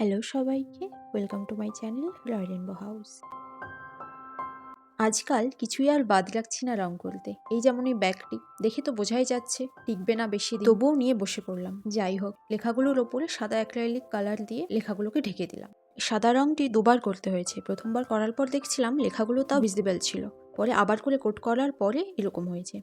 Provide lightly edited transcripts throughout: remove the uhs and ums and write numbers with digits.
Hello সবাইকে, welcome to my channel royal rainbow house. আজকাল কিছুই আর বাদ রাখছি না রং করতে। এই যেমন এই ব্যাগটি দেখে তো বোঝাই যাচ্ছে টিকবে না বেশি দিন, তবুও নিয়ে বসে পড়লাম। যাই হোক, লেখাগুলোর ওপরে সাদা অ্যাক্রিলিক কালার দিয়ে লেখাগুলোকে ঢেকে দিলাম। সাদা রংটি দুবার করতে হয়েছে। প্রথমবার করার পর দেখছিলাম লেখাগুলো তাও ভিজিবল ছিল, পরে আবার করে কোট করার পরে এরকম হয়েছে।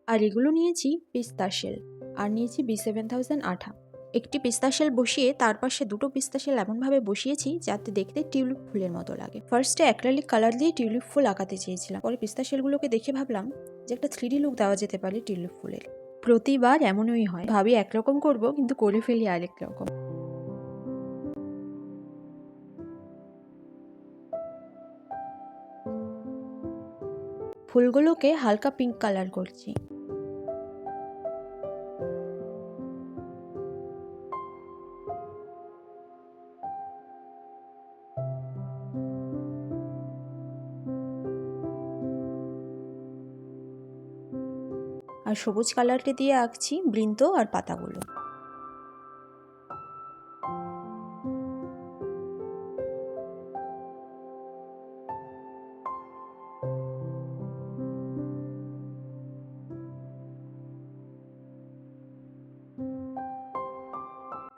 আর এগুলো নিয়েছি পিস্তা শেল, আর নিয়েছি B7000 আঠা। একটি পিস্তা শেল বসিয়ে তার পাশে দুটো পিস্তা শেল এমনভাবে বসিয়েছি যাতে দেখতে টিউলিপ ফুলের মতো লাগে। ফার্স্টে অ্যাক্রিলিক কালার দিয়ে টিউলিপ ফুল আঁকাতে চেয়েছিলাম, পরে পিস্তা শেলগুলোকে দেখে ভাবলাম যে একটা 3D লুক দেওয়া যেতে পারে টিউলিপ ফুলের। প্রতিবার এমনই হয়, ভাবি একরকম করব কিন্তু করে ফেলি আরেক রকম। ফুলগুলোকে হালকা পিঙ্ক কালার করছি। আর সবুজ কালারটি দিয়ে আঁকছি বৃন্ত আর পাতাগুলো।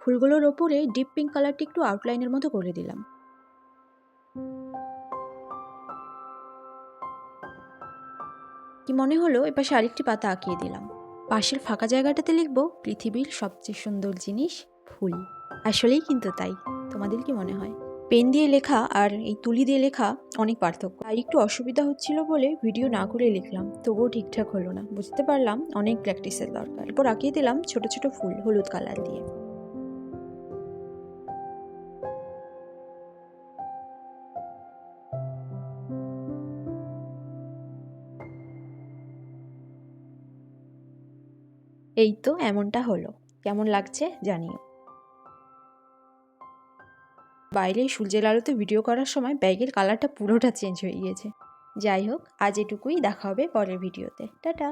ফুলগুলোর ওপরে ডিপ পিঙ্ক কালারটি একটু আউটলাইনের মতো করে দিলাম। কি মনে হলো এপাশে আরেকটি পাতা আঁকিয়ে দিলাম। পাশের ফাঁকা জায়গাটাতে লিখব পৃথিবীর সবচেয়ে সুন্দর জিনিস ফুল। আসলেই কিন্তু তাই। তোমাদের কি মনে হয়? পেন দিয়ে লেখা আর এই তুলি দিয়ে লেখা অনেক পার্থক্য। তাই একটু অসুবিধা হচ্ছিল বলে ভিডিও না করে লিখলাম, তবুও ঠিকঠাক হলো না। বুঝতে পারলাম অনেক প্র্যাকটিসের দরকার। এরপর আঁকিয়ে দিলাম ছোট ছোট ফুল হলুদ কালার দিয়ে। এই তো এমনটা হলো। কেমন লাগছে জানিও। বাইরে সূর্যের আলোতে ভিডিও করার সময় ব্যাগের কালারটা পুরোটা চেঞ্জ হয়ে গিয়েছে। যাই হোক, আজ এটুকুই, দেখা হবে পরের ভিডিওতে। টাটা।